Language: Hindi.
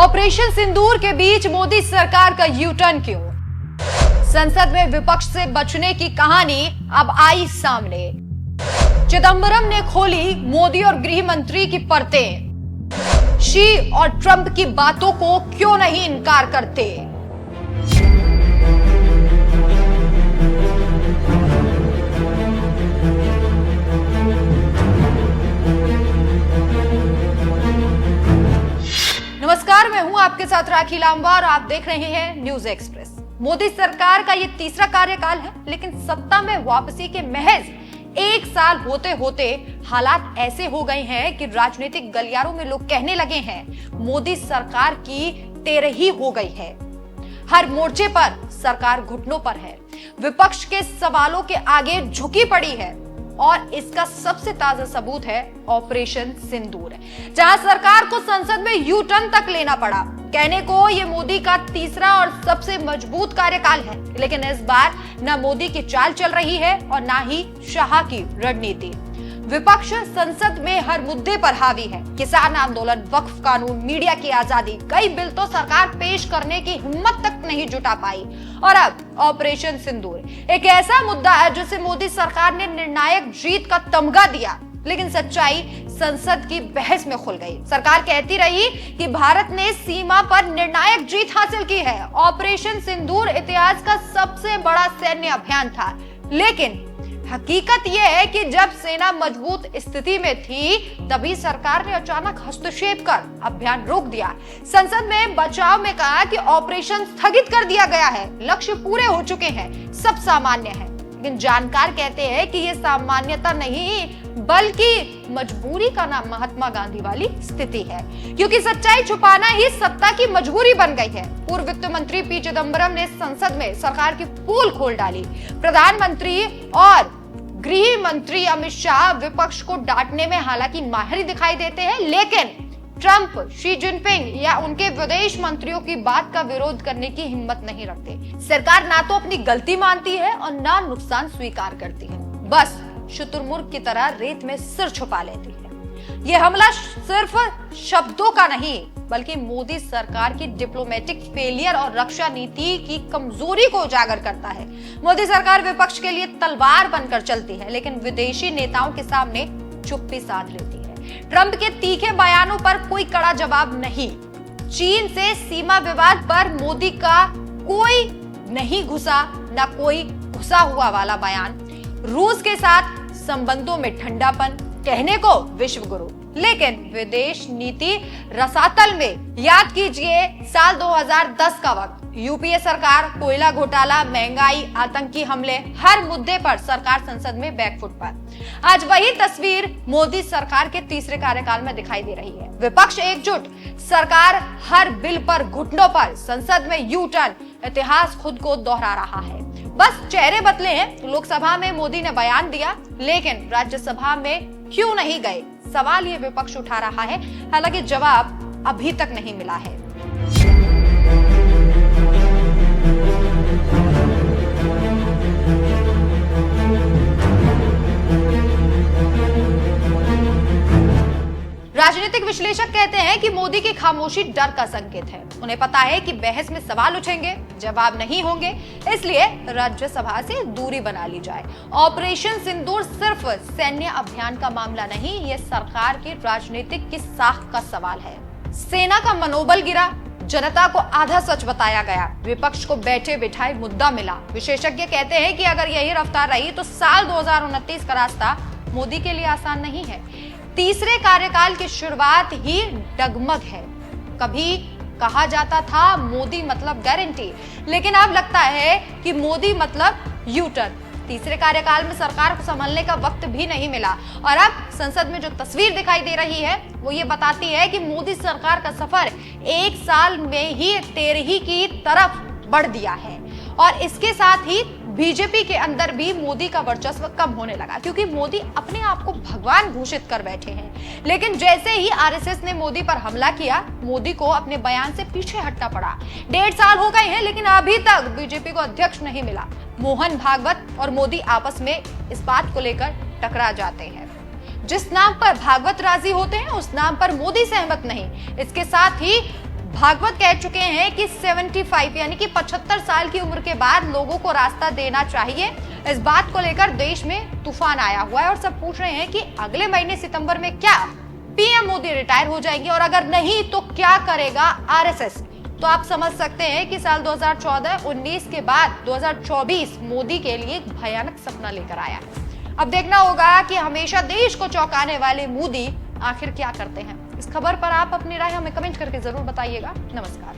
ऑपरेशन सिंदूर के बीच मोदी सरकार का यू टर्न क्यों? संसद में विपक्ष से बचने की कहानी अब आई सामने। चिदंबरम ने खोली मोदी और गृह मंत्री की परतें। शी और ट्रंप की बातों को क्यों नहीं इनकार करते? नमस्कार, मैं हूं आपके साथ राखी लांबा और आप देख रहे हैं न्यूज एक्सप्रेस। मोदी सरकार का ये तीसरा कार्यकाल है, लेकिन सत्ता में वापसी के महज एक साल होते होते हालात ऐसे हो गए हैं कि राजनीतिक गलियारों में लोग कहने लगे हैं मोदी सरकार की तेरही हो गई है। हर मोर्चे पर सरकार घुटनों पर है, विपक्ष के सवालों के आगे झुकी पड़ी है और इसका सबसे ताजा सबूत है ऑपरेशन सिंदूर, जहां सरकार को संसद में यू टर्न तक लेना पड़ा। कहने को ये मोदी का तीसरा और सबसे मजबूत कार्यकाल है, लेकिन इस बार ना मोदी की चाल चल रही है और ना ही शाह की रणनीति। विपक्ष संसद में हर मुद्दे पर हावी है। किसान आंदोलन, वक्फ कानून, मीडिया की आजादी, कई बिल तो सरकार पेश करने की हिम्मत तक नहीं जुटा पाई। और अब ऑपरेशन सिंदूर, एक ऐसा मुद्दा है जिसे मोदी सरकार ने निर्णायक जीत का तमगा दिया, लेकिन सच्चाई संसद की बहस में खुल गई। सरकार कहती रही कि भारत ने सीमा पर निर्णायक जीत हासिल की है। ऑपरेशन सिंदूर इतिहास का सबसे बड़ा सैन्य अभियान था, लेकिन हकीकत यह है कि जब सेना मजबूत स्थिति में थी, तभी सरकार ने अचानक हस्तक्षेप कर अभियान रोक दिया। संसद में बचाव में कहा कि ऑपरेशन स्थगित कर दिया गया है, लक्ष्य पूरे हो चुके हैं, सब सामान्य है। लेकिन जानकार कहते हैं कि यह सामान्यता नहीं, बल्कि मजबूरी का नाम महात्मा गांधी वाली स्थिति है, क्योंकि सच्चाई छुपाना ही सत्ता की मजबूरी बन गई है। पूर्व वित्त मंत्री पी चिदंबरम ने संसद में सरकार की पोल खोल डाली। प्रधानमंत्री और गृह मंत्री अमित शाह विपक्ष को डांटने में हालांकि माहिर दिखाई देते हैं, लेकिन ट्रंप, शी जिनपिंग या उनके विदेश मंत्रियों की बात का विरोध करने की हिम्मत नहीं रखते। सरकार ना तो अपनी गलती मानती है और ना नुकसान स्वीकार करती है, बस शुतुरमुर्ग की तरह रेत में सिर छुपा लेती है। यह हमला सिर्फ शब्दों का नहीं, बल्कि मोदी सरकार की डिप्लोमेटिक फेलियर और रक्षा नीति की कमजोरी को उजागर करता है। मोदी सरकार विपक्ष के लिए तलवार बनकर चलती है, लेकिन विदेशी नेताओं के सामने चुप्पी साध लेती है। ट्रंप के तीखे बयानों पर कोई कड़ा जवाब नहीं। चीन से सीमा विवाद पर मोदी का कोई नहीं घुसा, ना कोई घुसा हुआ वाला बयान। रूस के साथ संबंधों में ठंडापन, कहने को विश्व गुरु, लेकिन विदेश नीति रसातल में। याद कीजिए साल 2010 का वक्त, यूपीए सरकार, कोयला घोटाला, महंगाई, आतंकी हमले, हर मुद्दे पर सरकार संसद में बैकफुट पर। आज वही तस्वीर मोदी सरकार के तीसरे कार्यकाल में दिखाई दे रही है। विपक्ष एकजुट, सरकार हर बिल पर घुटनों पर, संसद में यू टर्न। इतिहास खुद को दोहरा रहा है, बस चेहरे बदले हैं। लोकसभा में मोदी ने बयान दिया, लेकिन राज्यसभा में क्यों नहीं गए? सवाल ये विपक्ष उठा रहा है, हालांकि जवाब अभी तक नहीं मिला है। राजनीतिक विश्लेषक कहते हैं कि मोदी की खामोशी डर का संकेत है। उन्हें पता है कि बहस में सवाल उठेंगे, जवाब नहीं होंगे, इसलिए राज्यसभा से दूरी बना ली जाए। ऑपरेशन सिंदूर सिर्फ सैन्य अभियान का मामला नहीं, यह सरकार की राजनीतिक की साख का सवाल है। सेना का मनोबल गिरा, जनता को आधा सच बताया गया, विपक्ष को बैठे बिठाए मुद्दा मिला। विशेषज्ञ कहते हैं कि अगर यही रफ्तार रही तो साल 2029 का रास्ता मोदी के लिए आसान नहीं है। तीसरे कार्यकाल की शुरुआत ही डगमग है। कभी कहा जाता था मोदी मतलब गारंटी, लेकिन अब लगता है कि मोदी मतलब यू टर्न। तीसरे कार्यकाल में सरकार को संभलने का वक्त भी नहीं मिला और अब संसद में जो तस्वीर दिखाई दे रही है वो ये बताती है कि मोदी सरकार का सफर एक साल में ही तेरही की तरफ बढ़ दिया है। और इसके साथ ही बीजेपी के अंदर भी मोदी का वर्चस्व कम होने लगा, क्योंकि मोदी अपने आप को भगवान घोषित कर बैठे हैं। लेकिन जैसे ही आरएसएस ने मोदी पर हमला किया, मोदी को अपने बयान से पीछे हटना पड़ा। 1.5 साल हो गए हैं, लेकिन अभी तक बीजेपी को अध्यक्ष नहीं मिला। मोहन भागवत और मोदी आपस में इस बात को लेकर टकरा जाते हैं। जिस नाम पर भागवत राजी होते हैं, उस नाम पर मोदी सहमत नहीं। इसके साथ ही भागवत कह चुके हैं कि 75 यानी कि 75 साल की उम्र के बाद लोगों को रास्ता देना चाहिए। इस बात को लेकर देश में तूफान आया हुआ है और सब पूछ रहे हैं कि अगले महीने सितंबर में क्या पीएम मोदी रिटायर हो जाएंगे, और अगर नहीं तो क्या करेगा आरएसएस। तो आप समझ सकते हैं कि साल 2014-19 के बाद 2024 मोदी के लिए एक भयानक सपना लेकर आया है। अब देखना होगा कि हमेशा देश को चौंकाने वाले मोदी आखिर क्या करते हैं। इस खबर पर आप अपनी राय हमें कमेंट करके जरूर बताइएगा। नमस्कार।